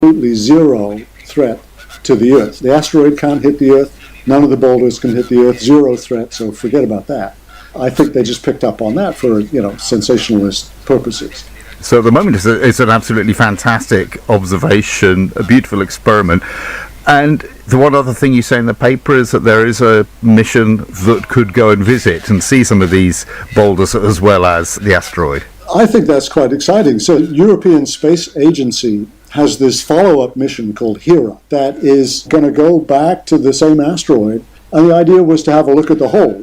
absolutely zero threat to the Earth. The asteroid can't hit the Earth. None of the boulders can hit the Earth. Zero threat, so forget about that. I think they just picked up on that for, sensationalist purposes. So at the moment, it's an absolutely fantastic observation, a beautiful experiment. And the one other thing you say in the paper is that there is a mission that could go and visit and see some of these boulders as well as the asteroid. I think that's quite exciting. So European Space Agency has this follow-up mission called Hera that is going to go back to the same asteroid. And the idea was to have a look at the whole.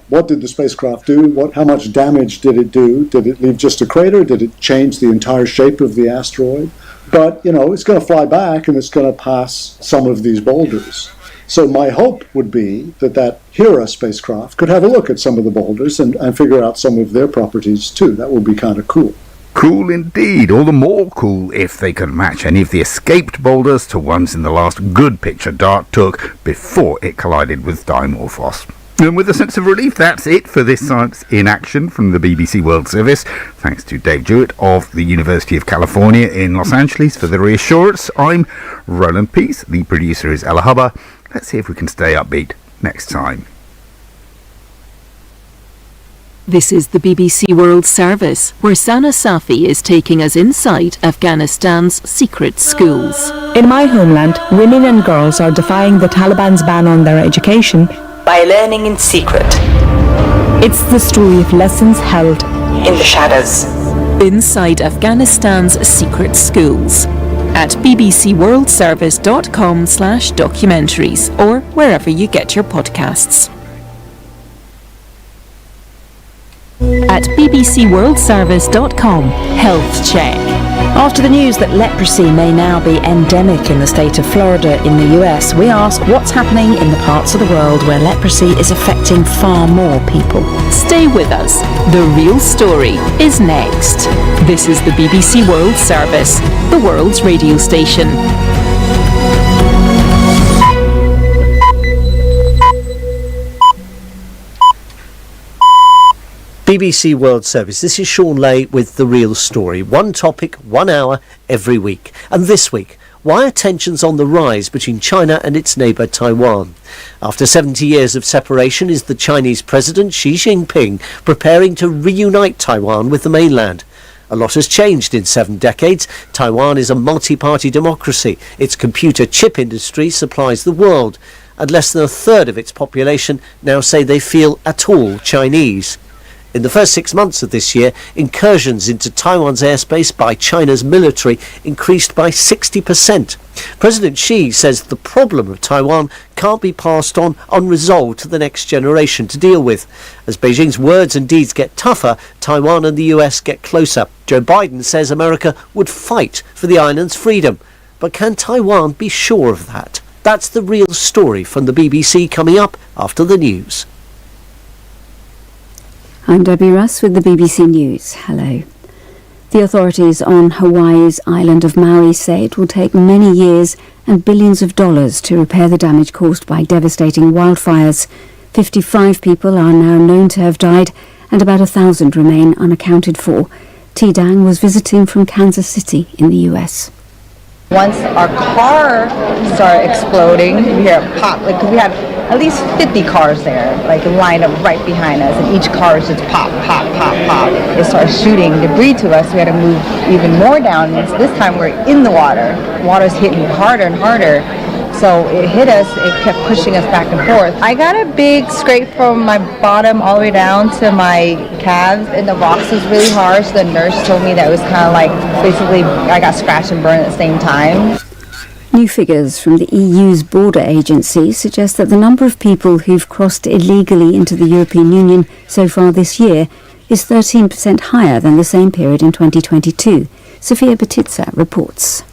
What did the spacecraft do? How much damage did it do? Did it leave just a crater? Did it change the entire shape of the asteroid? But, it's going to fly back and it's going to pass some of these boulders. So my hope would be that Hera spacecraft could have a look at some of the boulders and figure out some of their properties too. That would be kind of cool. Cool indeed. All the more cool if they could match any of the escaped boulders to ones in the last good picture DART took before it collided with Dimorphos. And with a sense of relief, that's it for this Science in Action from the BBC World Service. Thanks to Dave Jewett of the University of California in Los Angeles for the reassurance. I'm Roland Peace. The producer is Ella Hubber. Let's see if we can stay upbeat next time. This is the BBC World Service, where Sana Safi is taking us inside Afghanistan's secret schools. In my homeland, women and girls are defying the Taliban's ban on their education by learning in secret. It's the story of lessons held in the shadows. Inside Afghanistan's secret schools at bbcworldservice.com/documentaries or wherever you get your podcasts. At bbcworldservice.com, Health Check. After the news that leprosy may now be endemic in the state of Florida in the US, we ask what's happening in the parts of the world where leprosy is affecting far more people. Stay with us. The real story is next. This is the BBC World Service, the world's radio station. BBC World Service. This is Sean Lay with The Real Story. One topic, 1 hour every week. And this week, why are tensions on the rise between China and its neighbour Taiwan? After 70 years of separation, is the Chinese President Xi Jinping preparing to reunite Taiwan with the mainland? A lot has changed in 7 decades. Taiwan is a multi-party democracy. Its computer chip industry supplies the world. And less than a third of its population now say they feel at all Chinese. In the first 6 months of this year, incursions into Taiwan's airspace by China's military increased by 60%. President Xi says the problem of Taiwan can't be passed on unresolved to the next generation to deal with. As Beijing's words and deeds get tougher, Taiwan and the US get closer. Joe Biden says America would fight for the island's freedom. But can Taiwan be sure of that? That's the real story from the BBC coming up after the news. I'm Debbie Russ with the BBC News. Hello. The authorities on Hawaii's island of Maui say it will take many years and billions of dollars to repair the damage caused by devastating wildfires. 55 people are now known to have died and about 1,000 remain unaccounted for. T. Dang was visiting from Kansas City in the US. Once our car started exploding, we hear a pop, because we had at least 50 cars there, lined up right behind us, and each car is just pop, pop, pop, pop. It started shooting debris to us. We had to move even more down. And this time we're in the water. Water's hitting harder and harder. So it hit us, it kept pushing us back and forth. I got a big scrape from my bottom all the way down to my calves, and the rocks was really harsh. The nurse told me that it was kind of basically I got scratched and burned at the same time. New figures from the EU's border agency suggest that the number of people who've crossed illegally into the European Union so far this year is 13% higher than the same period in 2022. Sophia Batitza reports.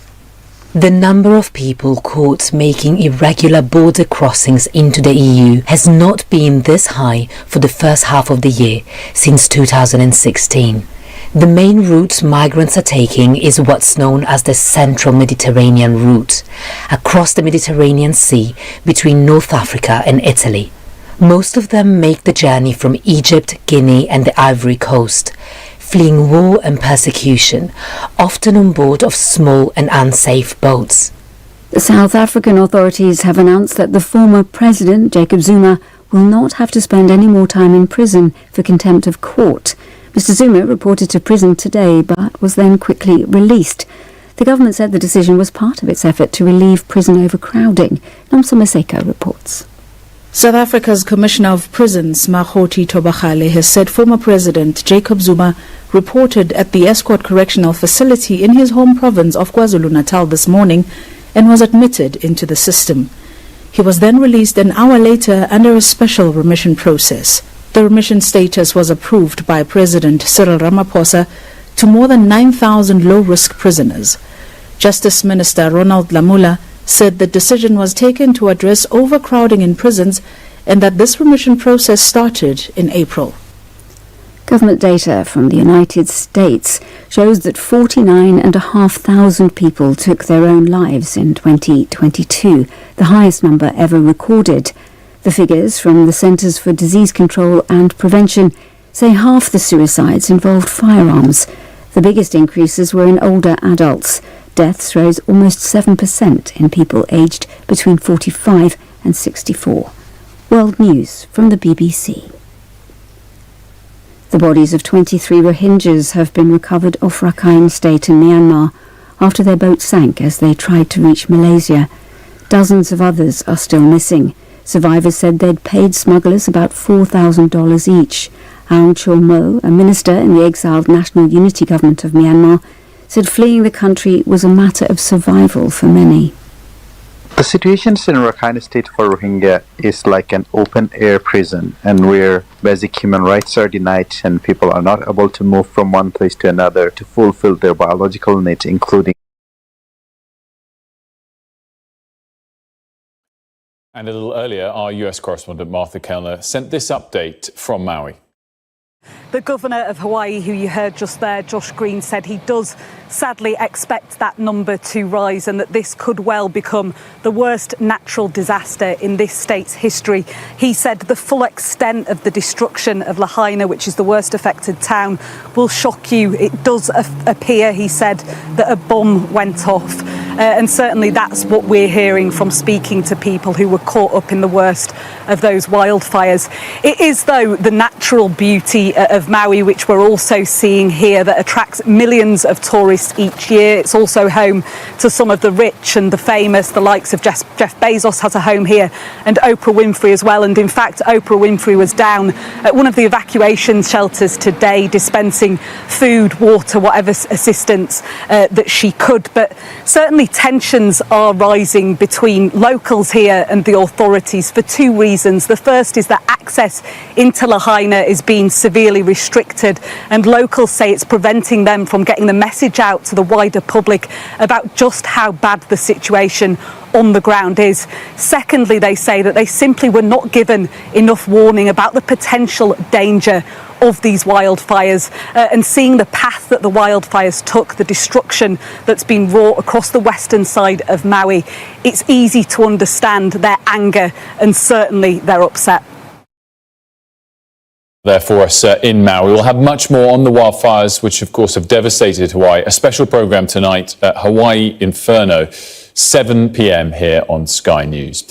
The number of people caught making irregular border crossings into the EU has not been this high for the first half of the year since 2016. The main route migrants are taking is what's known as the Central Mediterranean route, across the Mediterranean Sea between North Africa and Italy. Most of them make the journey from Egypt, Guinea and the Ivory Coast. fleeing war and persecution, often on board of small and unsafe boats. The South African authorities have announced that the former president, Jacob Zuma, will not have to spend any more time in prison for contempt of court. Mr. Zuma reported to prison today but was then quickly released. The government said the decision was part of its effort to relieve prison overcrowding. Nomsa Maseko reports. South Africa's Commissioner of Prisons, Mahoti Tobagale, has said former President Jacob Zuma reported at the Escort Correctional Facility in his home province of KwaZulu-Natal this morning and was admitted into the system. He was then released an hour later under a special remission process. The remission status was approved by President Cyril Ramaphosa to more than 9,000 low-risk prisoners. Justice Minister Ronald Lamula said the decision was taken to address overcrowding in prisons and that this remission process started in April. Government data from the United States shows that 49,500 people took their own lives in 2022, the highest number ever recorded. The figures from the Centers for Disease Control and Prevention say half the suicides involved firearms. The biggest increases were in older adults. Deaths rose almost 7% in people aged between 45 and 64. World News from the BBC. The bodies of 23 Rohingyas have been recovered off Rakhine State in Myanmar after their boat sank as they tried to reach Malaysia. Dozens of others are still missing. Survivors said they'd paid smugglers about $4,000 each. Aung Kyaw Moe, a minister in the exiled National Unity Government of Myanmar, said fleeing the country was a matter of survival for many. The situation in Rakhine State for Rohingya is like an open-air prison, and where basic human rights are denied and people are not able to move from one place to another to fulfill their biological needs, including. And a little earlier, our US correspondent Martha Kellner sent this update from Maui. The Governor of Hawaii, who you heard just there, Josh Green, said he does sadly expect that number to rise and that this could well become the worst natural disaster in this state's history. He said the full extent of the destruction of Lahaina, which is the worst affected town, will shock you. It does appear, he said, that a bomb went off. And certainly that's what we're hearing from speaking to people who were caught up in the worst of those wildfires. It is, though, the natural beauty of Maui, which we're also seeing here, that attracts millions of tourists each year. It's also home to some of the rich and the famous. The likes of Jeff Bezos has a home here, and Oprah Winfrey as well. And in fact, Oprah Winfrey was down at one of the evacuation shelters today, dispensing food, water, whatever assistance that she could. But certainly tensions are rising between locals here and the authorities for two reasons. The first is that access into Lahaina is being severely restricted, and locals say it's preventing them from getting the message out to the wider public about just how bad the situation on the ground is. Secondly, they say that they simply were not given enough warning about the potential danger of these wildfires, and seeing the path that the wildfires took, the destruction that's been wrought across the western side of Maui, it's easy to understand their anger and certainly their upset. There for us in Maui. We'll have much more on the wildfires, which of course have devastated Hawaii. A special programme tonight at Hawaii Inferno, 7 p.m. here on Sky News.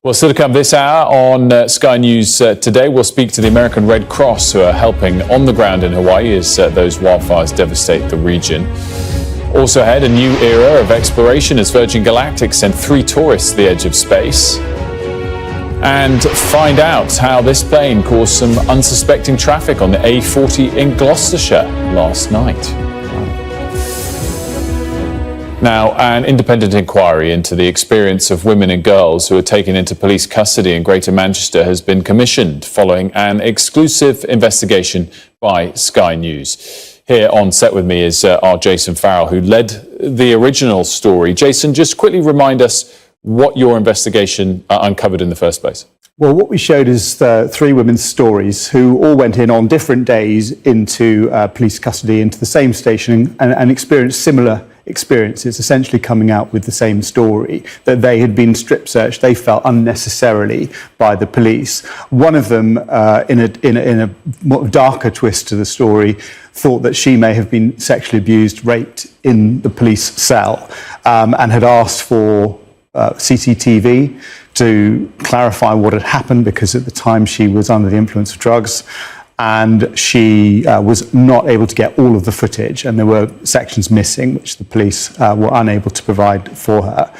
Well, still to come this hour on Sky News today, we'll speak to the American Red Cross, who are helping on the ground in Hawaii as those wildfires devastate the region. Also ahead, a new era of exploration as Virgin Galactic sent 3 tourists to the edge of space. And find out how this plane caused some unsuspecting traffic on the A40 in Gloucestershire last night. Now, an independent inquiry into the experience of women and girls who were taken into police custody in Greater Manchester has been commissioned following an exclusive investigation by Sky News. Here on set with me is our Jason Farrell, who led the original story. Jason, just quickly remind us what your investigation uncovered in the first place. Well, what we showed is 3 women's stories who all went in on different days into police custody, into the same station, and experienced similar experiences, essentially coming out with the same story, that they had been strip searched, they felt, unnecessarily by the police. One of them, in a more darker twist to the story, thought that she may have been sexually abused, raped in the police cell, and had asked for CCTV to clarify what had happened, because at the time she was under the influence of drugs, and she was not able to get all of the footage, and there were sections missing which the police were unable to provide for her.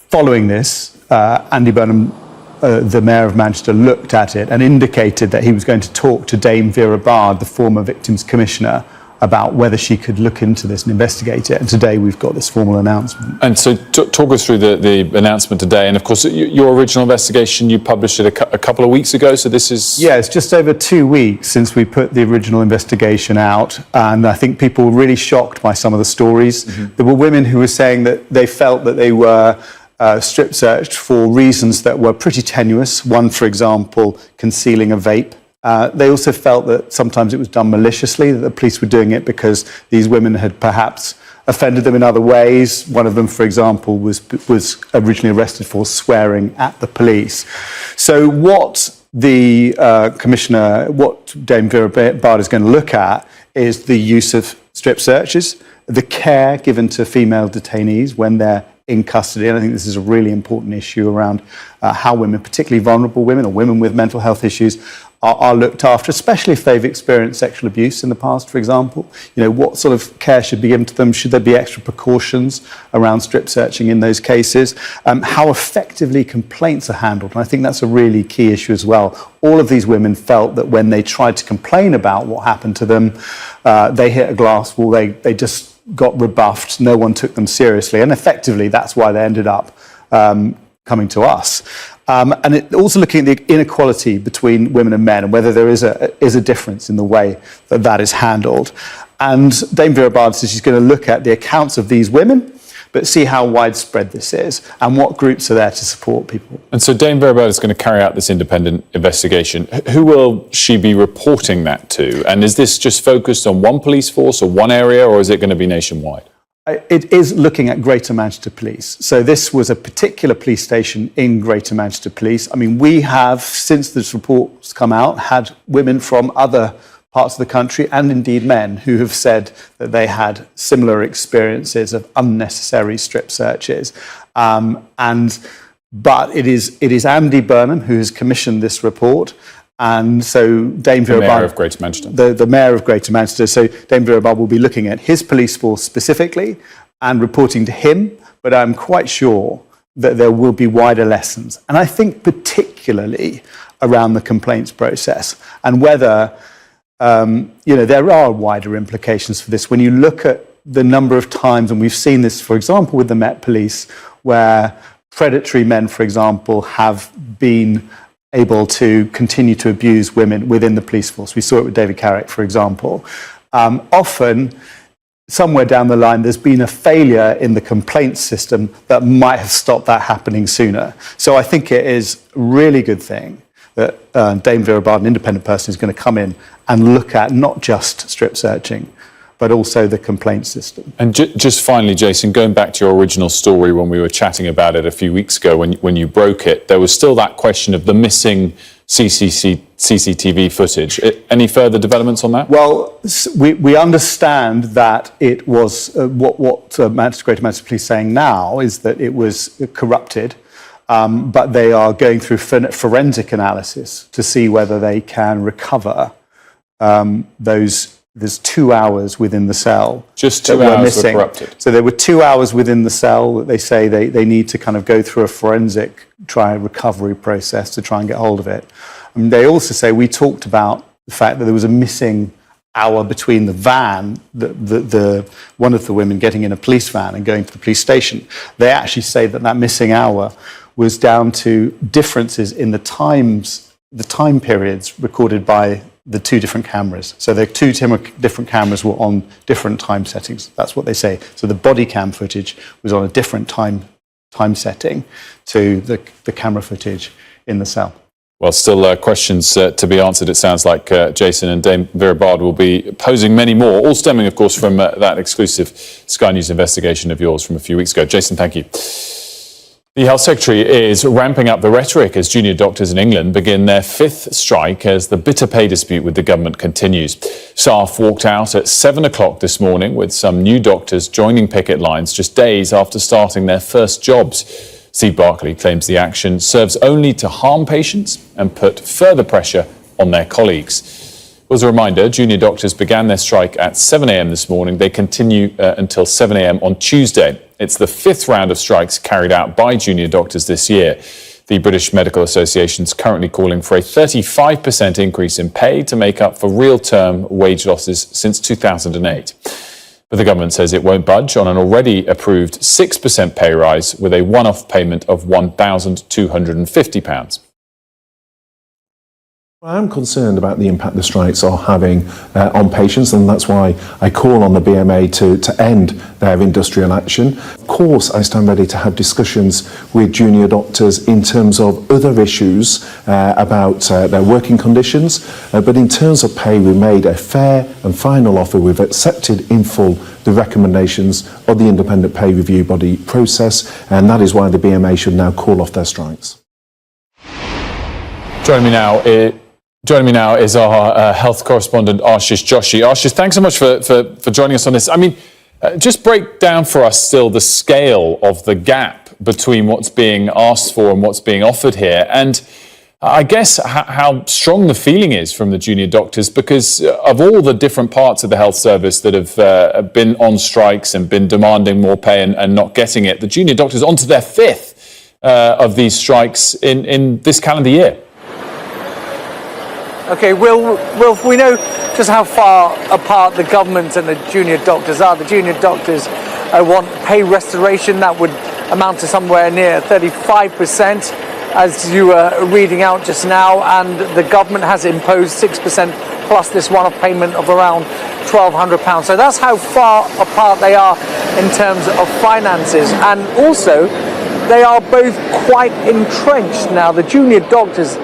Following this, Andy Burnham, the Mayor of Manchester, looked at it and indicated that he was going to talk to Dame Vera Bard, the former Victims Commissioner, about whether she could look into this and investigate it. And today we've got this formal announcement. And so talk us through the announcement today. And of course, your original investigation, you published it a couple of weeks ago. So this is... Yeah, it's just over 2 weeks since we put the original investigation out. And I think people were really shocked by some of the stories. Mm-hmm. There were women who were saying that they felt that they were strip searched for reasons that were pretty tenuous. One, for example, concealing a vape. They also felt that sometimes it was done maliciously, that the police were doing it because these women had perhaps offended them in other ways. One of them, for example, was originally arrested for swearing at the police. So what the Commissioner, what Dame Vera Bard is going to look at is the use of strip searches, the care given to female detainees when they're in custody. And I think this is a really important issue around how women, particularly vulnerable women or women with mental health issues, are looked after, especially if they've experienced sexual abuse in the past, for example. You know, what sort of care should be given to them? Should there be extra precautions around strip searching in those cases? How effectively complaints are handled? And I think that's a really key issue as well. All of these women felt that when they tried to complain about what happened to them, they hit a glass wall, they just got rebuffed, no one took them seriously. And effectively, that's why they ended up coming to us. And it also looking at the inequality between women and men and whether there is a difference in the way that that is handled. And Dame Vera Bard says she's going to look at the accounts of these women, but see how widespread this is and what groups are there to support people. And so Dame Vera Bard is going to carry out this independent investigation. Who will she be reporting that to? And is this just focused on one police force or one area, or is it going to be nationwide? It is looking at Greater Manchester Police. So this was a particular police station in Greater Manchester Police. I mean, we have, since this report's come out, had women from other parts of the country, and indeed men, who have said that they had similar experiences of unnecessary strip searches. But it is Andy Burnham who has commissioned this report. And so Dame Vera Bard, the Mayor of Greater Manchester. The Mayor of Greater Manchester. So Dame Vera Bard will be looking at his police force specifically and reporting to him, but I'm quite sure that there will be wider lessons. And I think particularly around the complaints process and whether, there are wider implications for this. When you look at the number of times, and we've seen this, for example, with the Met Police, where predatory men, for example, have been able to continue to abuse women within the police force. We saw it with David Carrick, for example. Often, somewhere down the line, there's been a failure in the complaints system that might have stopped that happening sooner. So I think it is a really good thing that Dame Vera Bard, an independent person, is going to come in and look at not just strip searching, but also the complaint system. And just finally, Jason, going back to your original story when we were chatting about it a few weeks ago, when you broke it, there was still that question of the missing CCTV footage. Any further developments on that? Well, we understand that it was what Greater Manchester Police saying now is that it was corrupted, but they are going through forensic analysis to see whether they can recover those. There's 2 hours within the cell. Just 2 hours missing. were corrupted. So there were 2 hours within the cell that they say they need to kind of go through a forensic recovery process to try and get hold of it. And they also say, we talked about the fact that there was a missing hour between the van, one of the women getting in a police van and going to the police station. They actually say that missing hour was down to differences in the time periods recorded by the two different cameras. So the two different cameras were on different time settings. That's what they say. So the body cam footage was on a different time setting to the camera footage in the cell. Well, still questions to be answered, it sounds like, Jason, and Dame Vera Bard will be posing many more, all stemming, of course, from that exclusive Sky News investigation of yours from a few weeks ago. Jason, thank you. The Health Secretary is ramping up the rhetoric as junior doctors in England begin their 5th strike as the bitter pay dispute with the government continues. Staff walked out at 7 o'clock this morning, with some new doctors joining picket lines just days after starting their first jobs. Steve Barclay claims the action serves only to harm patients and put further pressure on their colleagues. As a reminder, junior doctors began their strike at 7 a.m. this morning. They continue until 7 a.m. on Tuesday. It's the 5th round of strikes carried out by junior doctors this year. The British Medical Association is currently calling for a 35% increase in pay to make up for real-term wage losses since 2008. But the government says it won't budge on an already approved 6% pay rise with a one-off payment of £1,250. I'm concerned about the impact the strikes are having on patients, and that's why I call on the BMA to end their industrial action. Of course, I stand ready to have discussions with junior doctors in terms of other issues about their working conditions, but in terms of pay, we made a fair and final offer. We've accepted in full the recommendations of the independent pay review body process, and that is why the BMA should now call off their strikes. Joining me now is our health correspondent, Ashish Joshi. Ashish, thanks so much for joining us on this. I mean, just break down for us still the scale of the gap between what's being asked for and what's being offered here. And I guess how strong the feeling is from the junior doctors, because of all the different parts of the health service that have been on strikes and been demanding more pay and not getting it, the junior doctors onto their 5th of these strikes in this calendar year. OK, Will, we know just how far apart the government and the junior doctors are. The junior doctors want pay restoration that would amount to somewhere near 35%, as you were reading out just now, and the government has imposed 6% plus this one-off payment of around £1,200. So that's how far apart they are in terms of finances. And also, they are both quite entrenched now. The junior doctors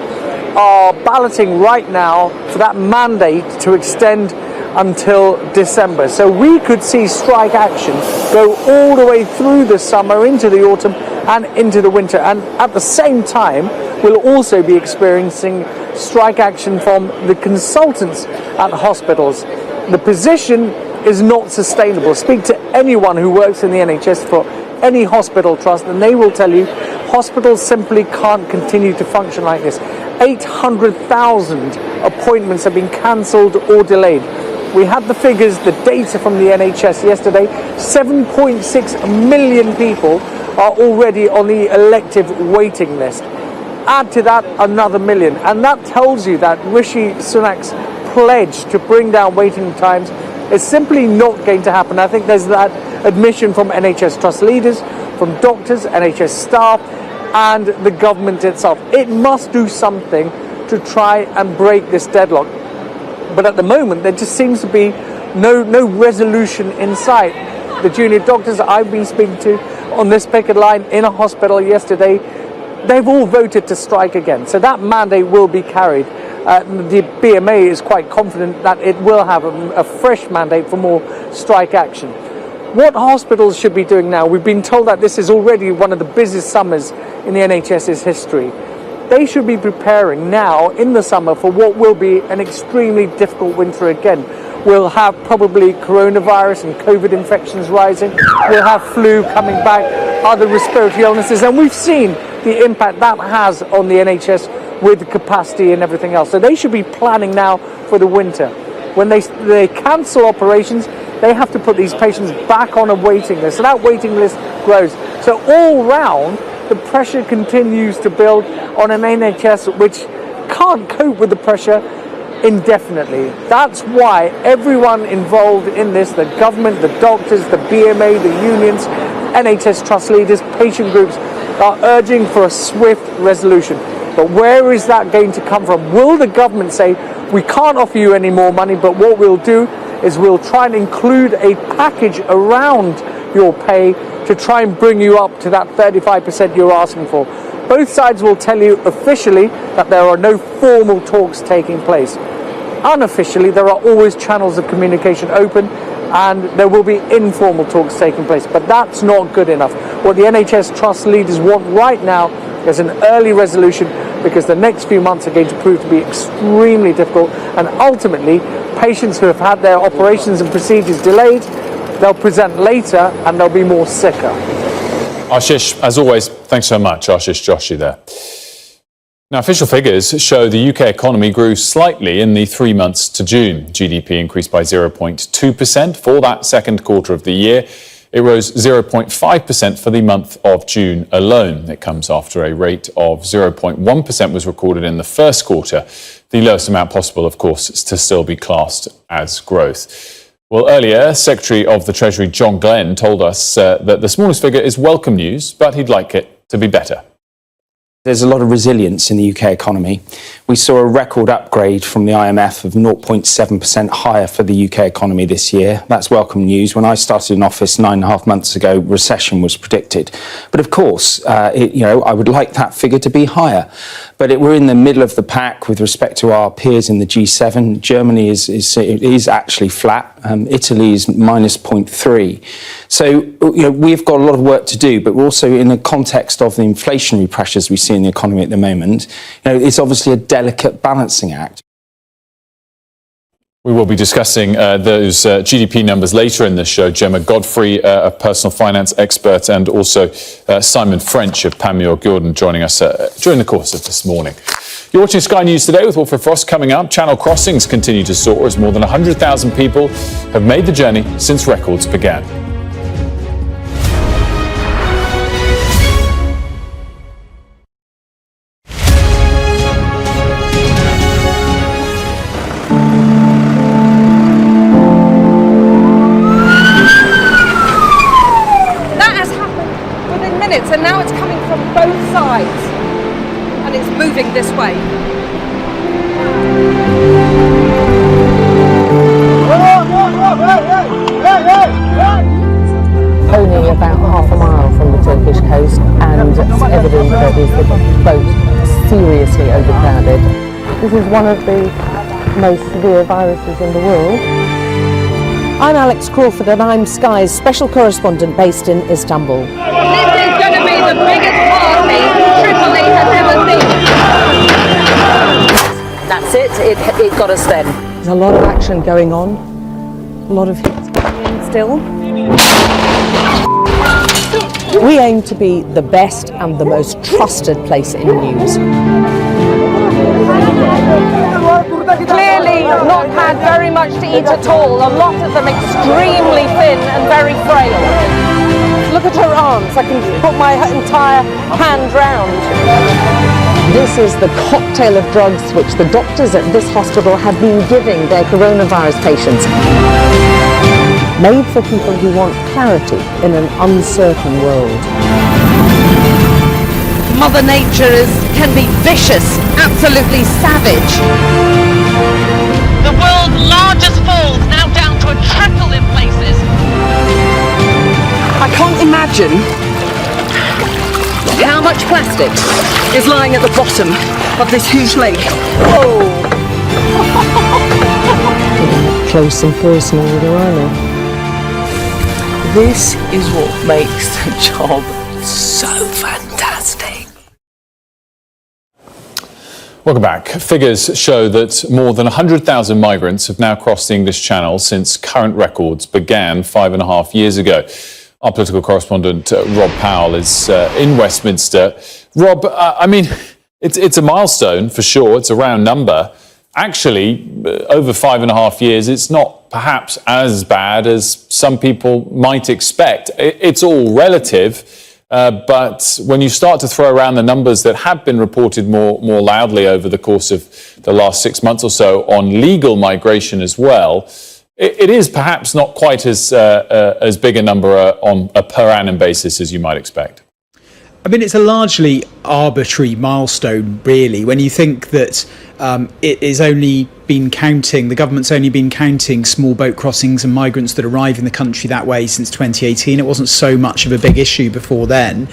are balloting right now for that mandate to extend until December. So we could see strike action go all the way through the summer, into the autumn and into the winter. And at the same time, we'll also be experiencing strike action from the consultants at hospitals. The position is not sustainable. Speak to anyone who works in the NHS for any hospital trust and they will tell you hospitals simply can't continue to function like this. 800,000 appointments have been cancelled or delayed. We had the figures, the data from the NHS yesterday. 7.6 million people are already on the elective waiting list. Add to that another million, and that tells you that Rishi Sunak's pledge to bring down waiting times is simply not going to happen. I think there's that admission from NHS trust leaders, from doctors, NHS staff, and the government itself. It must do something to try and break this deadlock. But at the moment, there just seems to be no resolution in sight. The junior doctors I've been speaking to on this picket line in a hospital yesterday, they've all voted to strike again. So that mandate will be carried. The BMA is quite confident that it will have a fresh mandate for more strike action. What hospitals should be doing now? We've been told that this is already one of the busiest summers in the NHS's history. They should be preparing now in the summer for what will be an extremely difficult winter again. We'll have probably coronavirus and COVID infections rising. We'll have flu coming back, other respiratory illnesses, and we've seen the impact that has on the NHS with the capacity and everything else. So they should be planning now for the winter. When they cancel operations, they have to put these patients back on a waiting list. So that waiting list grows. So all round, the pressure continues to build on an NHS which can't cope with the pressure indefinitely. That's why everyone involved in this, the government, the doctors, the BMA, the unions, NHS trust leaders, patient groups, are urging for a swift resolution. But where is that going to come from? Will the government say, we can't offer you any more money, but what we'll do is we'll try and include a package around your pay to try and bring you up to that 35% you're asking for? Both sides will tell you officially that there are no formal talks taking place. Unofficially, there are always channels of communication open, and there will be informal talks taking place, but that's not good enough. What the NHS Trust leaders want right now is an early resolution, because the next few months are going to prove to be extremely difficult, and ultimately patients who have had their operations and procedures delayed, they'll present later and they'll be more sicker. Ashish, as always, thanks so much. Ashish Joshi there. Now, official figures show the UK economy grew slightly in the 3 months to June. GDP increased by 0.2% for that second quarter of the year. It rose 0.5% for the month of June alone. It comes after a rate of 0.1% was recorded in the first quarter. The lowest amount possible, of course, is to still be classed as growth. Well, earlier, Secretary of the Treasury John Glenn told us that the smallest figure is welcome news, but he'd like it to be better. There's a lot of resilience in the UK economy. We saw a record upgrade from the IMF of 0.7% higher for the UK economy this year. That's welcome news. When I started in office 9.5 months ago, recession was predicted. But of course, I would like that figure to be higher. But we're in the middle of the pack with respect to our peers in the G7. Germany is actually flat. Italy is minus 0.3. So, we've got a lot of work to do, but we're also in the context of the inflationary pressures we see in the economy at the moment. It's obviously a delicate balancing act. We will be discussing those GDP numbers later in this show. Gemma Godfrey, a personal finance expert, and also Simon French of Panmure Gordon joining us during the course of this morning. You're watching Sky News Today with Wilfred Frost. Coming up, Channel crossings continue to soar as more than 100,000 people have made the journey since records began. And now it's coming from both sides, and it's moving this way. Only about half a mile from the Turkish coast, and it's evident that the boat is seriously overcrowded. This is one of the most severe viruses in the world. I'm Alex Crawford, and I'm Sky's special correspondent based in Istanbul. The biggest party Tripoli has ever seen. That's it got us then. There's a lot of action going on, a lot of hits going in still. We aim to be the best and the most trusted place in news. Clearly not had very much to eat at all, a lot of them extremely thin and very frail. Look at her arms, I can put my entire hand round. This is the cocktail of drugs which the doctors at this hospital have been giving their coronavirus patients. Made for people who want clarity in an uncertain world. Mother Nature can be vicious, absolutely savage. The world's largest falls now down to a trickle in places. I can't imagine how much plastic is lying at the bottom of this huge lake. Whoa! Close and personal with Rhino. This is what makes the job so fantastic. Welcome back. Figures show that more than 100,000 migrants have now crossed the English Channel since current records began 5.5 years ago. Our political correspondent, Rob Powell, is in Westminster. Rob, it's a milestone for sure. It's a round number. Actually, over 5.5 years, it's not perhaps as bad as some people might expect. It's all relative. But when you start to throw around the numbers that have been reported more loudly over the course of the last 6 months or so on legal migration as well, it is perhaps not quite as big a number on a per annum basis as you might expect. I mean, it's a largely arbitrary milestone, really, when you think that the government's only been counting small boat crossings and migrants that arrive in the country that way since 2018. It wasn't so much of a big issue before then.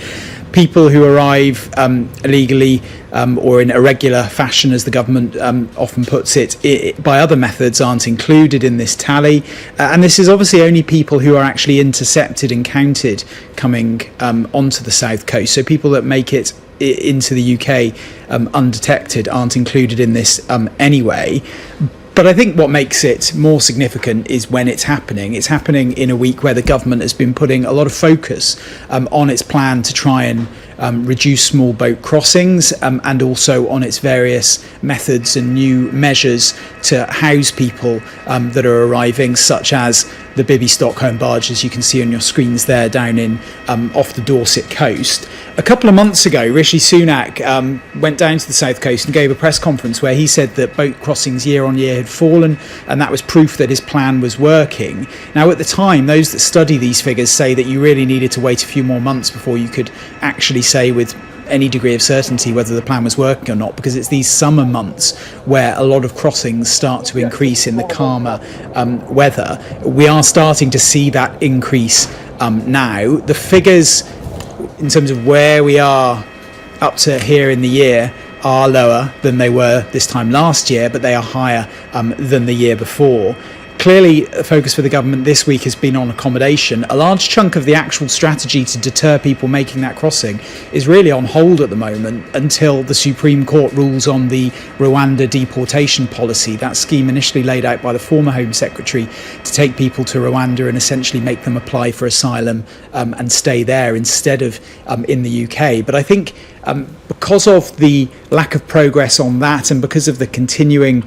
People who arrive illegally or in irregular fashion, as the government often puts it, by other methods aren't included in this tally. And this is obviously only people who are actually intercepted and counted coming onto the south coast. So people that make it into the UK undetected aren't included in this anyway. But I think what makes it more significant is when it's happening. It's happening in a week where the government has been putting a lot of focus on its plan to try and reduce small boat crossings and also on its various methods and new measures to house people that are arriving, such as the Bibby Stockholm barge, as you can see on your screens there, down in off the Dorset coast. A couple of months ago, Rishi Sunak went down to the south coast and gave a press conference where he said that boat crossings year on year had fallen, and that was proof that his plan was working. Now, at the time, those that study these figures say that you really needed to wait a few more months before you could actually say with any degree of certainty whether the plan was working or not, because it's these summer months where a lot of crossings start to increase in the calmer weather. We are starting to see that increase now. The figures in terms of where we are up to here in the year are lower than they were this time last year, but they are higher than the year before. Clearly, a focus for the government this week has been on accommodation. A large chunk of the actual strategy to deter people making that crossing is really on hold at the moment until the Supreme Court rules on the Rwanda deportation policy, that scheme initially laid out by the former Home Secretary to take people to Rwanda and essentially make them apply for asylum and stay there instead of in the UK. But I think because of the lack of progress on that and because of the continuing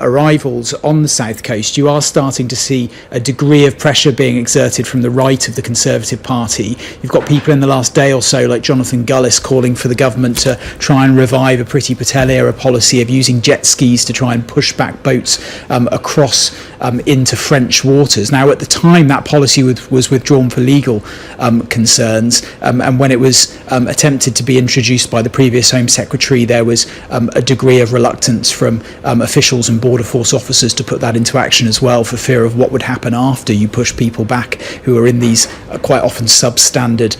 arrivals on the south coast, you are starting to see a degree of pressure being exerted from the right of the Conservative Party. You've got people in the last day or so like Jonathan Gullis calling for the government to try and revive a Priti Patel era policy of using jet skis to try and push back boats across into French waters. Now, at the time that policy was withdrawn for legal concerns, and when it was attempted to be introduced by the previous Home Secretary, there was a degree of reluctance from officials and border force officers to put that into action as well, for fear of what would happen after you push people back who are in these quite often substandard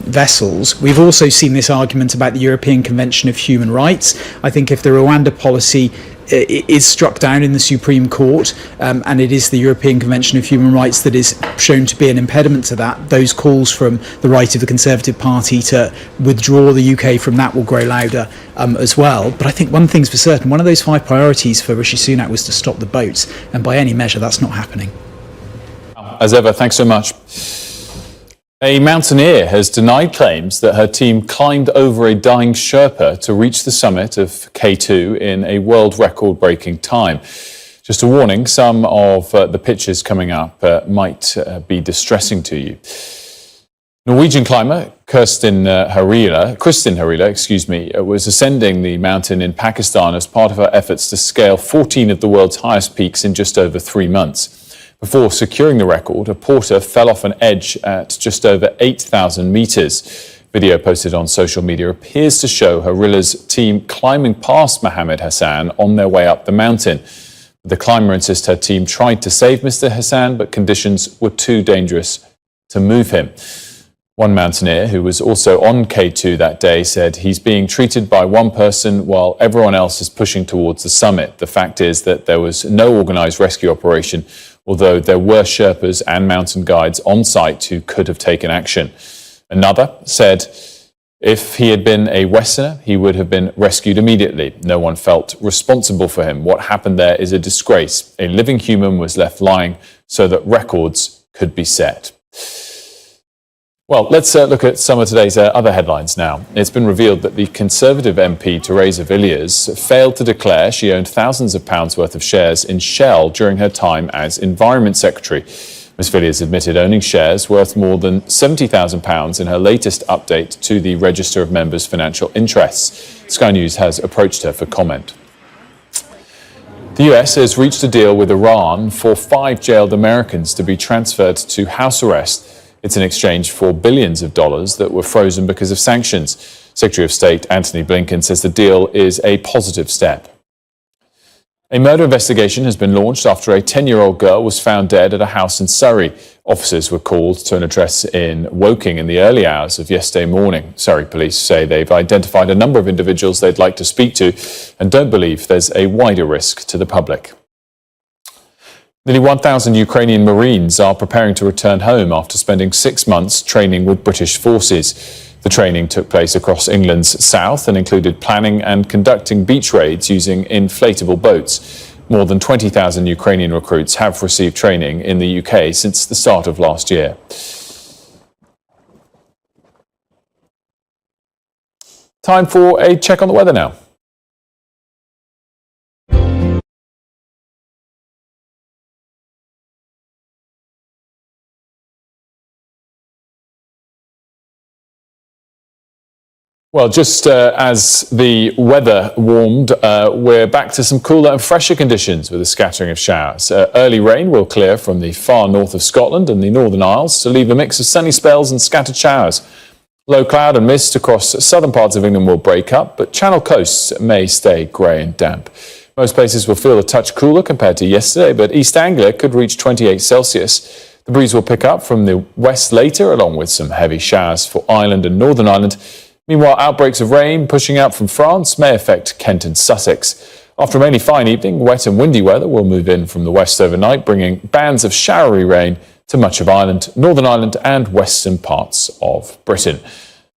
vessels. We've also seen this argument about the European Convention of Human Rights. I think if the Rwanda policy is struck down in the Supreme Court, and it is the European Convention of Human Rights that is shown to be an impediment to that, those calls from the right of the Conservative Party to withdraw the UK from that will grow louder as well. But I think one thing's for certain, one of those 5 priorities for Rishi Sunak was to stop the boats, and by any measure that's not happening. As ever, thanks so much. A mountaineer has denied claims that her team climbed over a dying Sherpa to reach the summit of K2 in a world record-breaking time. Just a warning, some of the pictures coming up might be distressing to you. Norwegian climber Kristin Harila, was ascending the mountain in Pakistan as part of her efforts to scale 14 of the world's highest peaks in just over 3 months. Before securing the record, a porter fell off an edge at just over 8,000 metres. Video posted on social media appears to show Harila's team climbing past Mohammed Hassan on their way up the mountain. The climber insists her team tried to save Mr. Hassan, but conditions were too dangerous to move him. One mountaineer, who was also on K2 that day, said he's being treated by one person while everyone else is pushing towards the summit. The fact is that there was no organised rescue operation, although there were Sherpas and mountain guides on site who could have taken action. Another said if he had been a Westerner, he would have been rescued immediately. No one felt responsible for him. What happened there is a disgrace. A living human was left lying so that records could be set. Well, let's look at some of today's other headlines now. It's been revealed that the Conservative MP Theresa Villiers failed to declare she owned thousands of pounds worth of shares in Shell during her time as Environment Secretary. Ms Villiers admitted owning shares worth more than £70,000 in her latest update to the Register of Members' Financial Interests. Sky News has approached her for comment. The US has reached a deal with Iran for 5 jailed Americans to be transferred to house arrest. It's in exchange for billions of dollars that were frozen because of sanctions. Secretary of State Antony Blinken says the deal is a positive step. A murder investigation has been launched after a 10-year-old girl was found dead at a house in Surrey. Officers were called to an address in Woking in the early hours of yesterday morning. Surrey police say they've identified a number of individuals they'd like to speak to and don't believe there's a wider risk to the public. Nearly 1,000 Ukrainian Marines are preparing to return home after spending 6 months training with British forces. The training took place across England's south and included planning and conducting beach raids using inflatable boats. More than 20,000 Ukrainian recruits have received training in the UK since the start of last year. Time for a check on the weather now. Well, just as the weather warmed, we're back to some cooler and fresher conditions with a scattering of showers. Early rain will clear from the far north of Scotland and the Northern Isles to leave a mix of sunny spells and scattered showers. Low cloud and mist across southern parts of England will break up, but Channel coasts may stay grey and damp. Most places will feel a touch cooler compared to yesterday, but East Anglia could reach 28 Celsius. The breeze will pick up from the west later, along with some heavy showers for Ireland and Northern Ireland. Meanwhile, outbreaks of rain pushing out from France may affect Kent and Sussex. After a mainly fine evening, wet and windy weather will move in from the west overnight, bringing bands of showery rain to much of Ireland, Northern Ireland and western parts of Britain.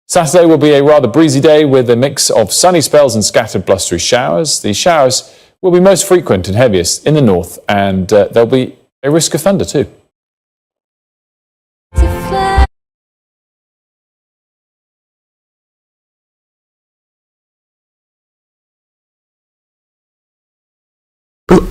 Saturday will be a rather breezy day with a mix of sunny spells and scattered blustery showers. The showers will be most frequent and heaviest in the north, and there'll be a risk of thunder too.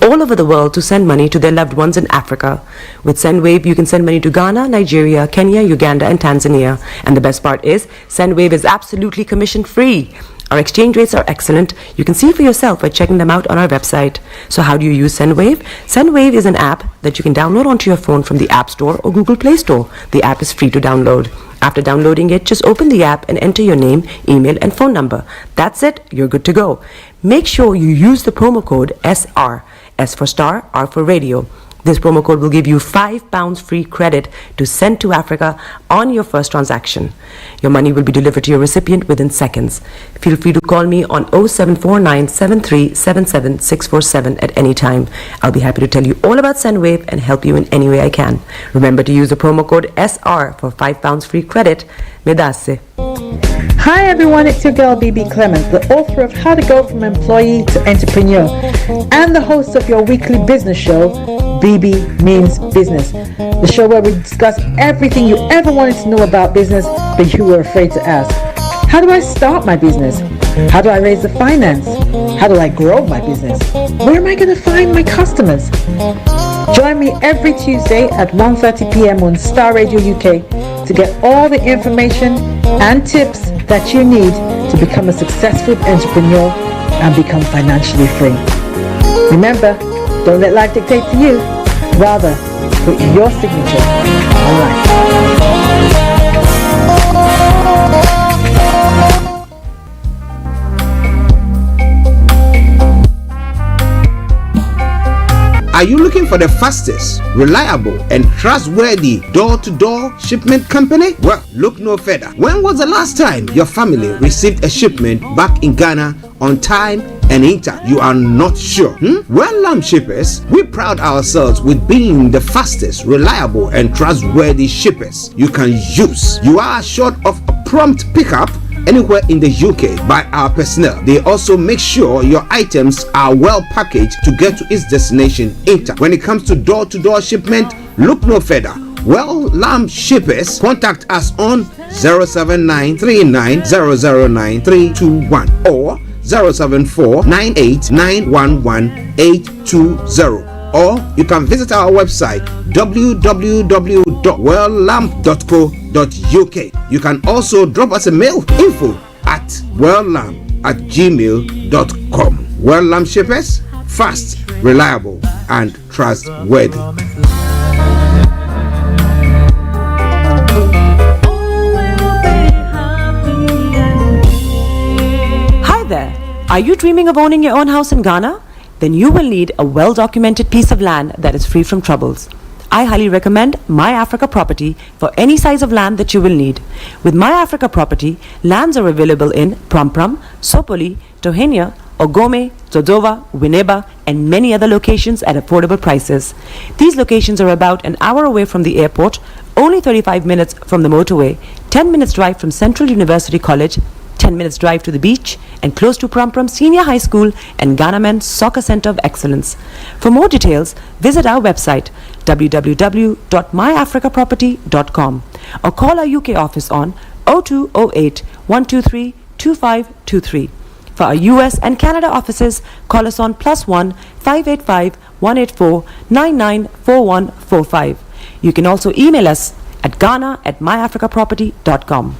All over the world to send money to their loved ones in Africa. With SendWave, you can send money to Ghana, Nigeria, Kenya, Uganda, and Tanzania. And the best part is, SendWave is absolutely commission-free. Our exchange rates are excellent. You can see for yourself by checking them out on our website. So how do you use SendWave? SendWave is an app that you can download onto your phone from the App Store or Google Play Store. The app is free to download. After downloading it, just open the app and enter your name, email, and phone number. That's it. You're good to go. Make sure you use the promo code SR. S for Starr, R for Radio. This promo code will give you £5 free credit to send to Africa on your first transaction. Your money will be delivered to your recipient within seconds. Feel free to call me on 0749 7377 647 at any time. I'll be happy to tell you all about SendWave and help you in any way I can. Remember to use the promo code SR for £5 free credit. Medasse. Hi everyone, it's your girl BB Clemens, the author of How to Go From Employee to Entrepreneur and the host of your weekly business show, BB Means Business, the show where we discuss everything you ever wanted to know about business but you were afraid to ask. How do I start my business? How do I raise the finance? How do I grow my business? Where am I going to find my customers? Join me every Tuesday at 1:30 p.m. on Starr Radio UK to get all the information and tips that you need to become a successful entrepreneur and become financially free. Remember, don't let life dictate to you. Rather, put your signature on life. Are you looking for the fastest, reliable, and trustworthy door-to-door shipment company? Well, look no further. When was the last time your family received a shipment back in Ghana on time and in time? You are not sure? Well, Shippers, we pride ourselves with being the fastest, reliable, and trustworthy shippers you can use. You are assured of a prompt pickup anywhere in the UK by our personnel. They also make sure your items are well packaged to get to its destination in time. When it comes to door-to-door shipment, look no further. Well, Shippers, contact us on 07939009321 or 07498911820. Or you can visit our website www.welllamp.co.uk. You can also drop us a mail, info@welllamp@gmail.com. Well Lamp Shippers, fast, reliable, and trustworthy. Hi there. Are you dreaming of owning your own house in Ghana? then you will need a well-documented piece of land that is free from troubles. I highly recommend My Africa Property for any size of land that you will need. With My Africa Property, lands are available in Pram, Sopoli, Tohenia, Ogome, Dodova, Winneba, and many other locations at affordable prices. These locations are about an hour away from the airport, only 35 minutes from the motorway, 10 minutes drive from Central University College, 10 minutes drive to the beach, and close to Pram Senior High School and Ghana Men's Soccer Center of Excellence. For more details, visit our website www.myafricaproperty.com or call our UK office on 0208 123 2523. For our US and Canada offices, call us on +1 585 184 994145. You can also email us at ghana@myafricaproperty.com.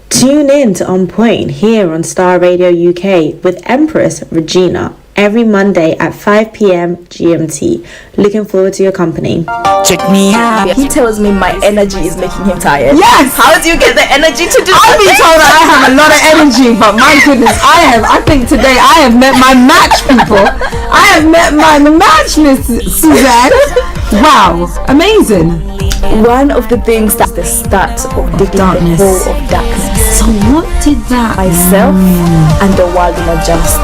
Tune in to On Point here on Starr Radio UK with Empress Regina every Monday at 5 p.m. GMT. Looking forward to your company. Check me out. He tells me my energy is making him tired. Yes! How do you get the energy to do I've been told that I have a lot of energy, but my goodness, I think today I have met my match, people. I have met my match, Miss Suzanne. Wow, amazing. One of the things that's the start of digging the hole of darkness. So what did that? Myself and the world in a just.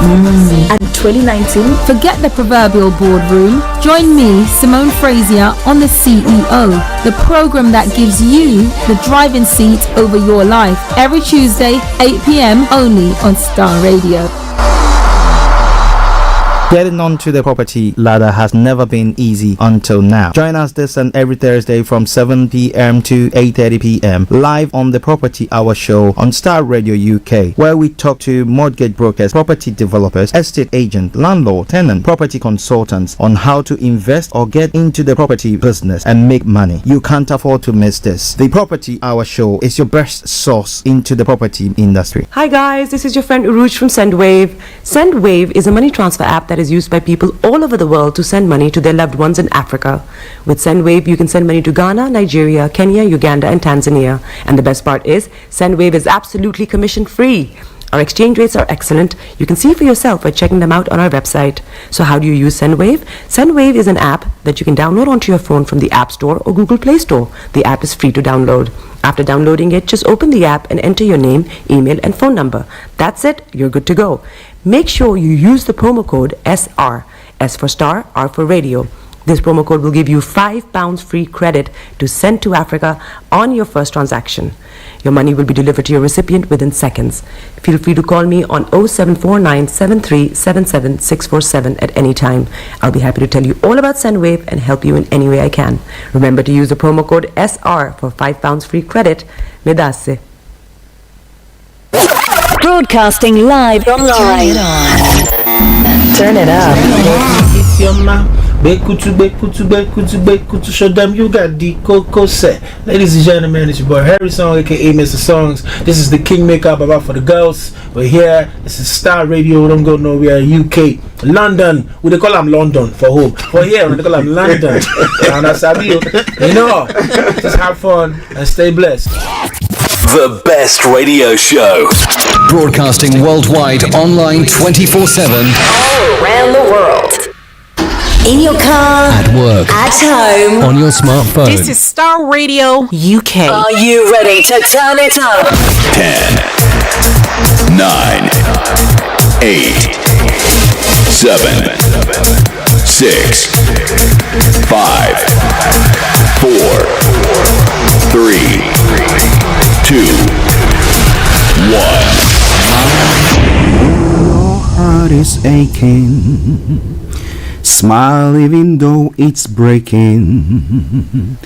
And 2019. Forget the proverbial boardroom. Join me, Simone Frazier, on The CEO, the program that gives you the driving seat over your life. Every Tuesday, 8 p.m. only on Starr Radio. Getting onto the property ladder has never been easy until now. Join us this and every Thursday from 7 p.m. to 8:30 p.m. live on the Property Hour Show on Starr Radio UK, where we talk to mortgage brokers, property developers, estate agents, landlord, tenant, property consultants on how to invest or get into the property business and make money. You can't afford to miss this. The Property Hour Show is your best source into the property industry. Hi guys, this is your friend Uruj from SendWave. SendWave is a money transfer app that is used by people all over the world to send money to their loved ones in Africa. With SendWave, you can send money to Ghana, Nigeria, Kenya, Uganda, and Tanzania. And the best part is, SendWave is absolutely commission-free. Our exchange rates are excellent. You can see for yourself by checking them out on our website. So how do you use SendWave? SendWave is an app that you can download onto your phone from the App Store or Google Play Store. The app is free to download. After downloading it, just open the app and enter your name, email, and phone number. That's it. You're good to go. Make sure you use the promo code SR, S for Star, R for Radio. This promo code will give you £5 free credit to send to Africa on your first transaction. Your money will be delivered to your recipient within seconds. Feel free to call me on 0749 7377 647 at any time. I'll be happy to tell you all about SendWave and help you in any way I can. Remember to use the promo code SR for £5 free credit. Medasse. Broadcasting live online. Turn it up. If your mom Bekutu, show them you got the cocoa set. Ladies and gentlemen, it's your boy Harry Song, aka Mr. Songs. This is the Kingmaker Baba for the girls. We're here. This is Starr Radio. Don't go nowhere. UK, London. We they call them London for home. For here, we they call them London. And that's how you know. Just have fun and stay blessed. The best radio show. Broadcasting worldwide, online 24/7. All around the world. In your car, At work, at home, on your smartphone. This is Starr Radio UK. Are you ready to turn it up? 10, 9, 8, 7, 6, 5, 4, 3, 2, 1. Your heart is aching. Smile even though it's breaking.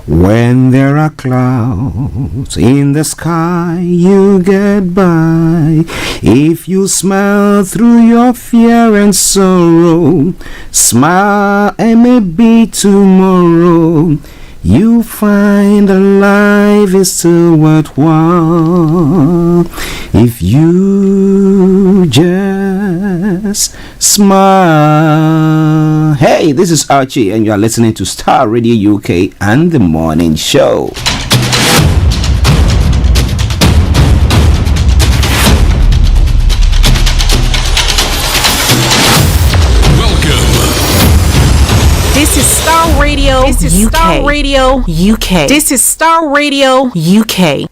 When there are clouds in the sky, you get by. If you smile through your fear and sorrow, smile and maybe tomorrow you find that life is still worthwhile if you just smile. Hey, this is Archie and you are listening to Starr Radio UK and The Morning Show. This is UK. Starr Radio UK. This is Starr Radio UK.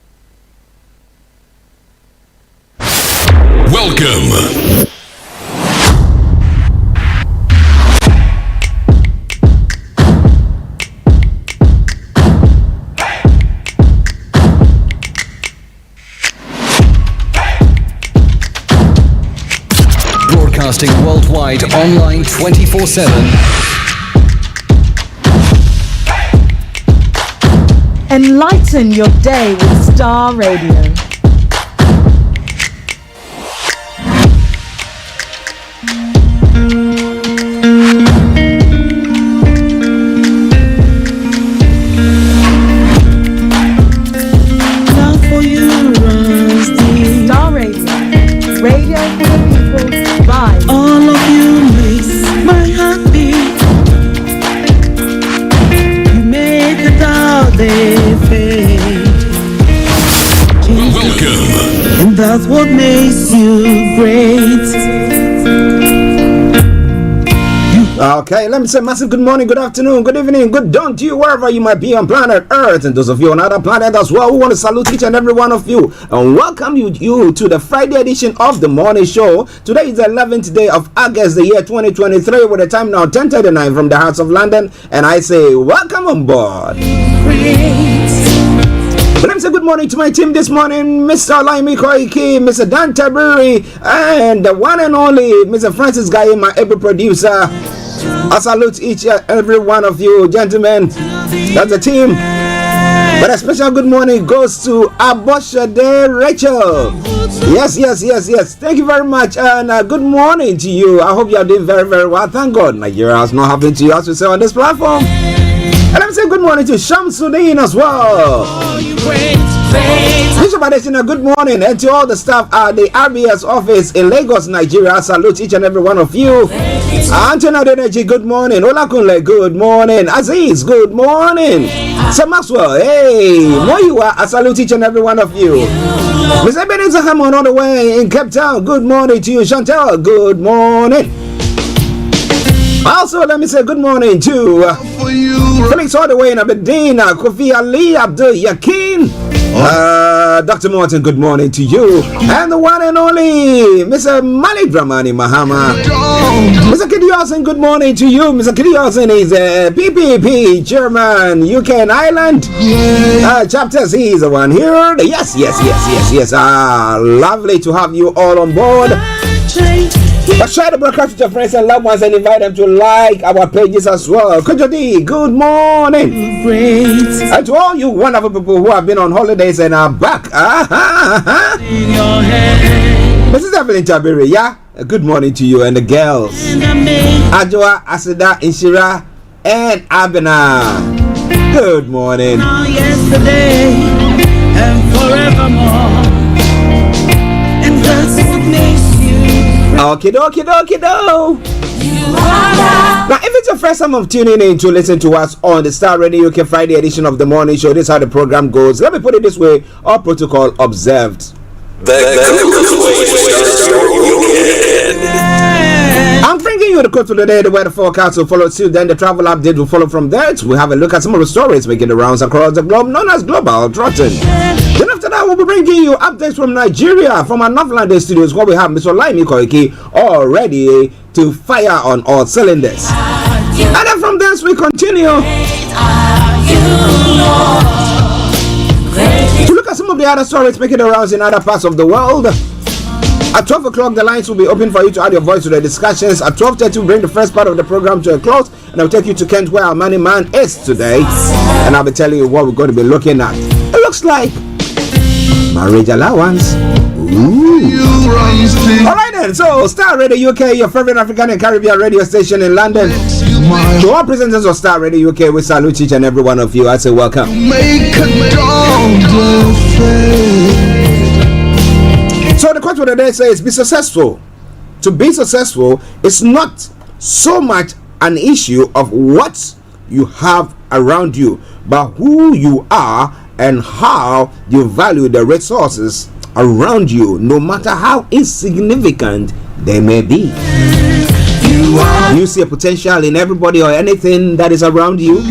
Welcome. Broadcasting worldwide, online 24/7. Enlighten your day with Starr Radio. Love for you runs deep. Starr Radio. Radio for the people. Vibe. All of you makes my heart beat. You make the doubt they fade. Welcome. And that's what makes you great. Okay, let me say massive good morning, good afternoon, good evening, good dawn to you wherever you might be on planet Earth, and those of you on other planet as well. We want to salute each and every one of you and welcome you to the Friday edition of the morning show. Today is the 11th day of August, the year 2023, with the time now 10:39 from the hearts of London, and I say welcome on board. But let me say good morning to my team this morning, Mr. Olayomi, Mr. Dan Tabiri, and the one and only Mr. Francis Guy, my able producer. I salute each and every one of you, gentlemen. That's the team. But a special good morning goes to Aboshade Rachel. Yes. Thank you very much, and good morning to you. I hope you are doing very, very well. Thank God Nigeria has not happened to you, as we say on this platform. And let me say good morning to Shamsuddin as well. Bishop Adesina, good morning, and to all the staff at the RBS office in Lagos, Nigeria. I salute each and every one of you. Antonio Deneji, good morning. Olakunle, good morning. Aziz, good morning. Sir Maxwell, hey, Moyiwa, I salute each and every one of you. Miss Ebenezer Hammond on the way in Cape Town, good morning to you. Chantel, good morning. Also, let me say good morning to Felix all the way in Aberdeen, Kofi Ali, Abdul Yakin, Dr. Morton, good morning to you, and the one and only Mr. Malik Dramani Mahama. Mr. Kidiosen, good morning to you. Mr. Kidiosen is a PPP Chairman, UK and Ireland chapters. He is the one here. Yes. Lovely to have you all on board. But share the broadcast with your friends and loved ones and invite them to like our pages as well. Kujodi, good morning. And to all you wonderful people who have been on holidays and are back. Mrs. Evelyn Tabiri, yeah? Good morning to you and the girls. Ajwa, Asida, Inshira, and Abena. Good morning. Yesterday and forevermore. And that's what makes Okay, do. Now, if it's your first time of tuning in to listen to us on the Starr Radio UK Friday edition of the morning show, this is how the program goes. Let me put it this way: all protocol observed. I'm bringing you the quote for the day, the weather forecast will follow suit, then the travel update will follow from there. We'll have a look at some of the stories making the rounds across the globe, known as Global Trotting. Then after that, we'll be bringing you updates from Nigeria, from our Northland studios, where we have Mr. Olayomi all ready to fire on all cylinders. And then from this, we continue to look at some of the other stories making the rounds in other parts of the world. At 12 o'clock, the lines will be open for you to add your voice to the discussions. At 12:30, we'll bring the first part of the program to a close, and I'll take you to Kent, where our money man is today. And I'll be telling you what we're going to be looking at. It looks like marriage allowance. Alright then, so Starr Radio UK, your favorite African and Caribbean radio station in London. To all presenters of Starr Radio UK, we salute each and every one of you. I say welcome. So the quote for the day says, be successful. To be successful is not so much an issue of what you have around you, but who you are and how you value the resources around you, no matter how insignificant they may be. You see a potential in everybody or anything that is around you?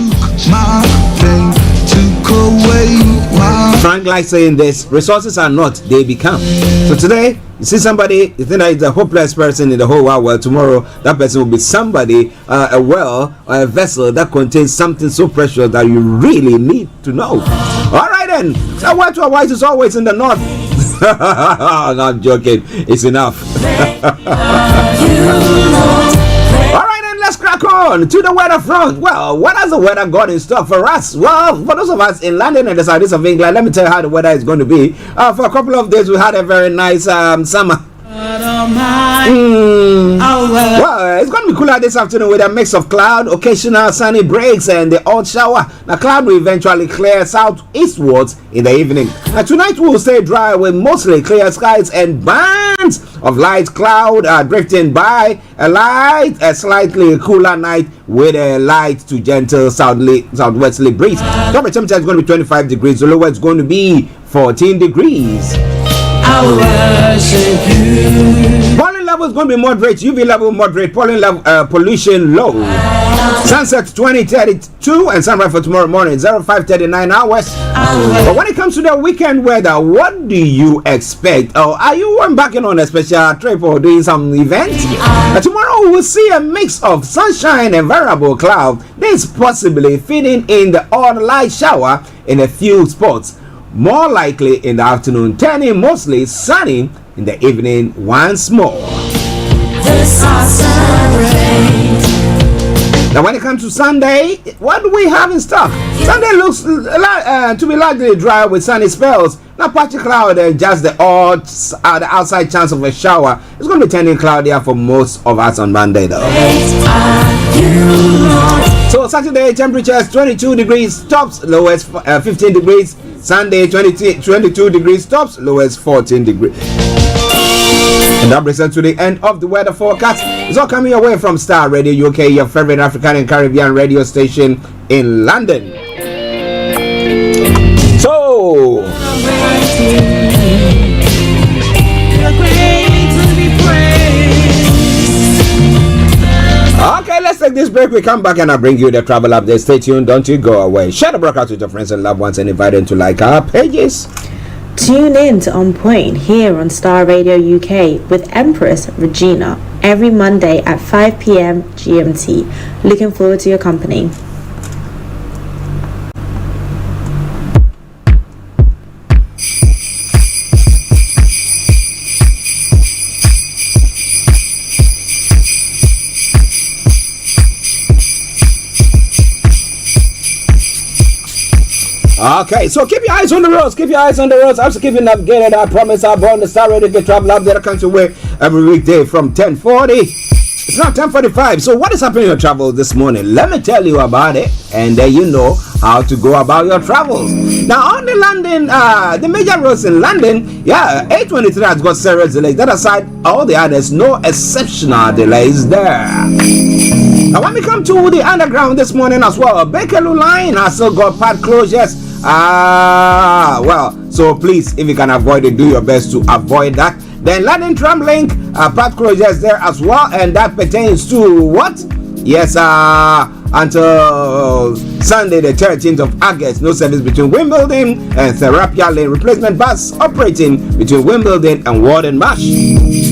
my pain, took away my. Frank likes saying this: resources are not, they become. So today, you see somebody, you think that it's a hopeless person in the whole wide world. Tomorrow, that person will be somebody, a well or a vessel that contains something so precious that you really need to know. All right then, the word to our wise is always in the north. Not joking, it's enough. All right then, let's crack on to the weather front. Well, what has the weather got in store for us? Well, for those of us in London and the southeast of England, let me tell you how the weather is going to be. For a couple of days, we had a very nice summer. Well, it's going to be cooler this afternoon with a mix of cloud, occasional sunny breaks, and the odd shower. The cloud will eventually clear southeastwards in the evening. Tonight will stay dry with mostly clear skies and bands of light cloud drifting by. A slightly cooler night with a light to gentle southwesterly breeze. Top temperature is going to be 25 degrees. The lower is going to be 14 degrees. Pollen level is going to be moderate, UV level moderate, pollen level pollution low. Sunset 20:32 and sunrise for tomorrow morning 05:39 hours. But when it comes to the weekend weather, what do you expect? Oh, are you embarking on a special trip or doing some event? Tomorrow we'll see a mix of sunshine and variable cloud. This possibly fitting in the odd light shower in a few spots. More likely in the afternoon, turning mostly sunny in the evening once more. Now when it comes to Sunday, what do we have in stock? Sunday looks to be largely dry with sunny spells. Not patchy cloud and just the outside chance of a shower. It's going to be turning cloudier for most of us on Monday though. So Saturday temperatures 22 degrees tops, lowest 15 degrees. Sunday 22 degrees tops, lowest 14 degrees. And that brings us to the end of the weather forecast. It's all coming away from Starr Radio UK, your favorite African and Caribbean radio station in London. So okay, let's take this break. We come back and I'll bring you the travel update. Stay tuned, don't you go away. Share the broadcast with your friends and loved ones and invite them to like our pages. Tune in to On Point here on Starr Radio UK with Empress Regina every Monday at 5 p.m. GMT. Looking forward to your company. Okay, so keep your eyes on the roads. Keep your eyes on the roads. I'm keep you navigated. I promise I'll be on the Starr Radio Get Travel Update. I come to work every weekday from 10:40. It's not 10:45. So what is happening in your travel this morning? Let me tell you about it, and then you know how to go about your travels. Now on the London, the major roads in London, A23 has got serious delays. That aside, all the others, no exceptional delays there. Now when we come to the underground this morning as well, Bakerloo line has still got part closures. Well, so please, if you can avoid it, do your best to avoid that. Then London Tram Link, part closures there as well, and that pertains to what? Yes, until Sunday the 13th of August, no service between Wimbledon and Therapia Lane. Replacement bus operating between Wimbledon and Warden Marsh.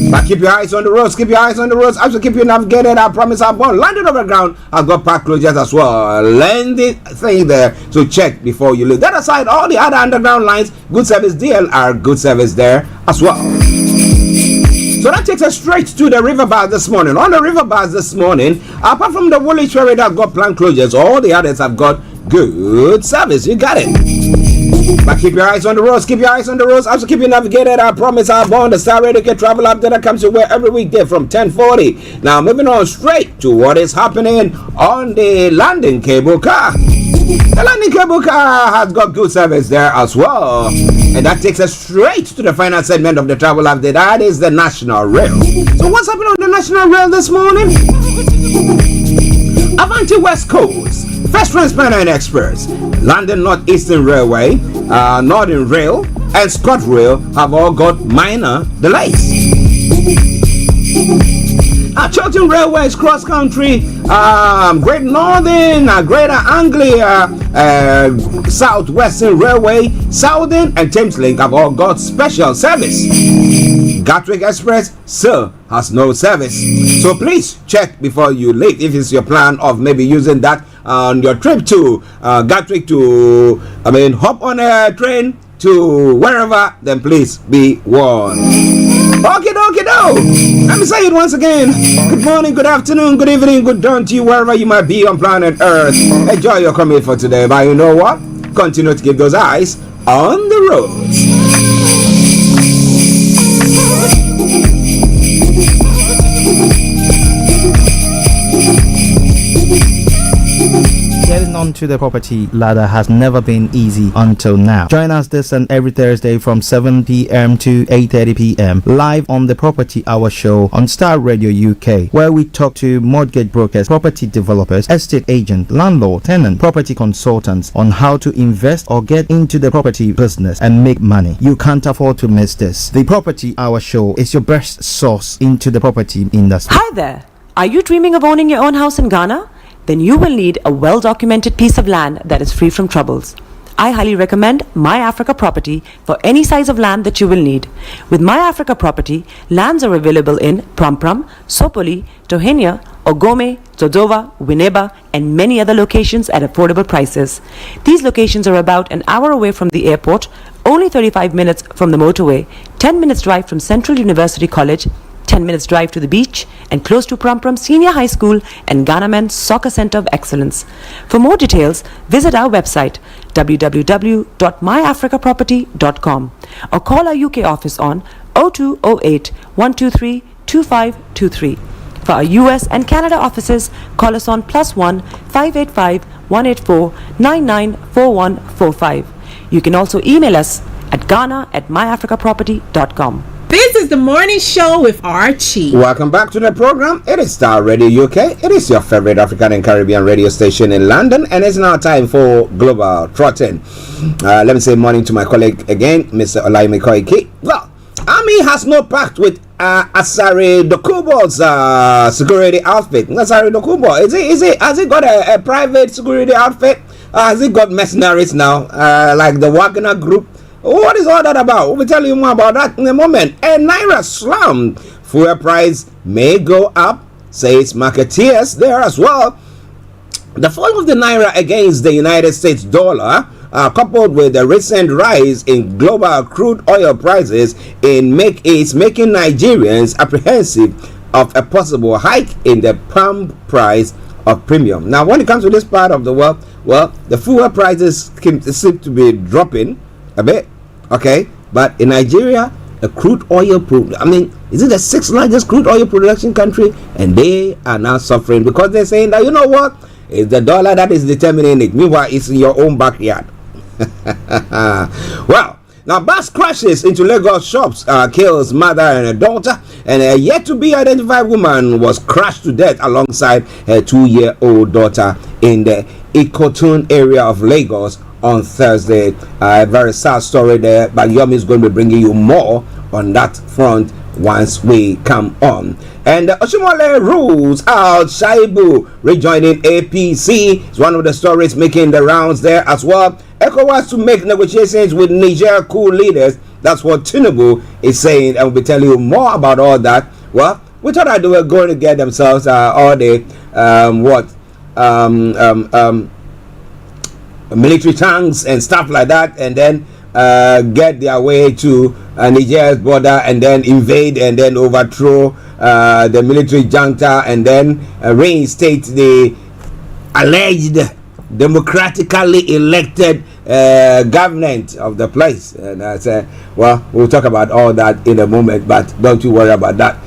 But keep your eyes on the roads, keep your eyes on the roads. I should keep you navigated. I promise I'm born. London Overground has got park closures as well. Landing thing there, so check before you leave. That aside, all the other underground lines, good service DLR, good service there as well. So that takes us straight to the river bars this morning. On the river bars this morning, apart from the Woolwich area that got planned closures, all the others have got good service. You got it. But keep your eyes on the roads, keep your eyes on the roads. I should keep you navigated. I promise I'm on the Starr Radio Get Travel Update that comes your way every weekday from 10:40. Now moving on straight to what is happening on the London cable car. The London cable car has got good service there as well. And that takes us straight to the final segment of the travel update. That is the National Rail. So what's happening on the National Rail this morning? Avanti West Coast, First Transparent and Express, London North Eastern Railway, Northern Rail, and ScotRail have all got minor delays. Chiltern Railways Cross Country, Great Northern, Greater Anglia, Southwestern Railway, Southern and Thameslink have all got special service. Gatwick Express still has no service. So please check before you leave if it's your plan of maybe using that on your trip to Gatwick to, hop on a train to wherever, then please be warned. Okay, let me say it once again. Good morning, good afternoon, good evening, good dawn to you wherever you might be on planet Earth. Enjoy your commute for today, but you know what? Continue to keep those eyes on the roads. Getting onto the property ladder has never been easy until now. Join us this and every Thursday from 7 p.m. to 8:30 p.m. live on the Property Hour Show on Starr Radio UK, where we talk to mortgage brokers, property developers, estate agents, landlord, tenant, property consultants on how to invest or get into the property business and make money. You can't afford to miss this. The Property Hour Show is your best source into the property industry. Hi there. Are you dreaming of owning your own house in Ghana? Then you will need a well-documented piece of land that is free from troubles. I highly recommend My Africa Property for any size of land that you will need. With My Africa Property, lands are available in Pram, Sopoli, Tohenia, Ogome, Dodova, Winneba, and many other locations at affordable prices. These locations are about an hour away from the airport, only 35 minutes from the motorway, 10 minutes drive from Central University College, 10 minutes drive to the beach, and close to Pram Senior High School and Ghana Men's Soccer Center of Excellence. For more details, visit our website www.myafricaproperty.com or call our UK office on 0208 123 2523. For our US and Canada offices, call us on +1 585 184 994145. You can also email us at ghana@myafricaproperty.com. This is the morning show with Archie. Welcome back to the program. It is Starr Radio UK. It is your favorite African and Caribbean radio station in London, and it's now time for Global Trotting. Let me say morning to my colleague again, Mr. Olayomi. Well, Army has no pact with Asari Dokubo's security outfit. Asari Dokubo, has he got a private security outfit? Has he got mercenaries now, like the Wagner Group? What is all that about? We'll tell you more about that in a moment. And Naira slammed. Fuel price may go up, says marketeers there as well. The fall of the Naira against the United States dollar, coupled with the recent rise in global crude oil prices, is making Nigerians apprehensive of a possible hike in the pump price of premium. Now, when it comes to this part of the world, well, the fuel prices seem to be dropping a bit. Okay, but in Nigeria, a crude oil is it the 6th largest crude oil production country? And they are now suffering because they're saying that, you know what, it's the dollar that is determining it. Meanwhile, it's in your own backyard. Well, now bus crashes into Lagos shops, kills mother and a daughter, and a yet to be identified woman was crushed to death alongside her 2-year-old daughter in the Ikotun area of Lagos on Thursday. A very sad story there, but Yomi is going to be bringing you more on that front once we come on. And Oshimole rules out Shaibu rejoining APC. It's one of the stories making the rounds there as well. ECOWAS to make negotiations with Niger coup leaders. That's what Tinubu is saying, and we'll be telling you more about all that. Well, we thought that they were going to get themselves all the military tanks and stuff like that, and then get their way to Niger's border and then invade and then overthrow the military junta and then reinstate the alleged democratically elected government of the place. And I said, well, we'll talk about all that in a moment, but don't you worry about that.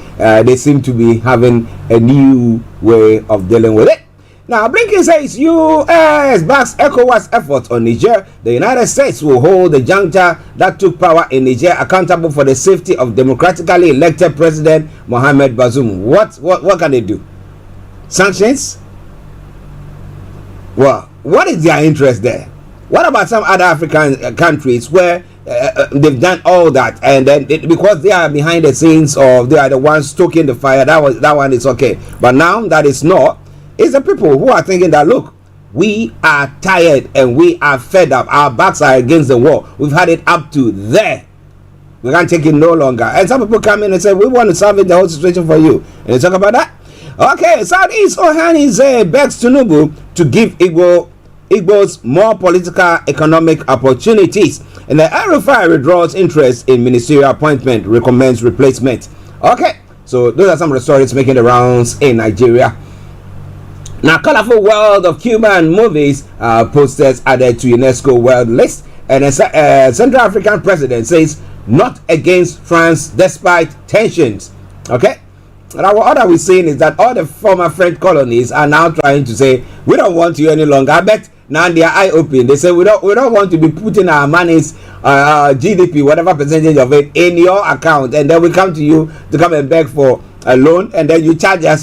They seem to be having a new way of dealing with it. Now, Blinken says U.S. backs ECOWAS efforts on Niger. The United States will hold the junta that took power in Niger accountable for the safety of democratically elected President Mohamed Bazoum. What can they do? Sanctions? Well, what is their interest there? What about some other African countries where they've done all that, and then because they are behind the scenes or they are the ones stoking the fire, that one is okay. But now that is not. It's the people who are thinking that, look, we are tired and we are fed up. Our backs are against the wall. We've had it up to there. We can't take it no longer. And some people come in and say, we want to salvage the whole situation for you. And they talk about that. Okay, Southeast Ohanize begs Tinubu to give Igbos more political economic opportunities. And the RFI withdraws interest in ministerial appointment, recommends replacement. Okay, so those are some of the stories making the rounds in Nigeria. Now, colorful world of Cuban movies posters added to UNESCO World List. And a Central African president says not against France despite tensions. Okay. Now, what are we seeing is that all the former French colonies are now trying to say we don't want you any longer. I bet now they are eye open. They say we don't want to be putting our money's GDP, whatever percentage of it, in your account, and then we come to you to come and beg for a loan, and then you charge us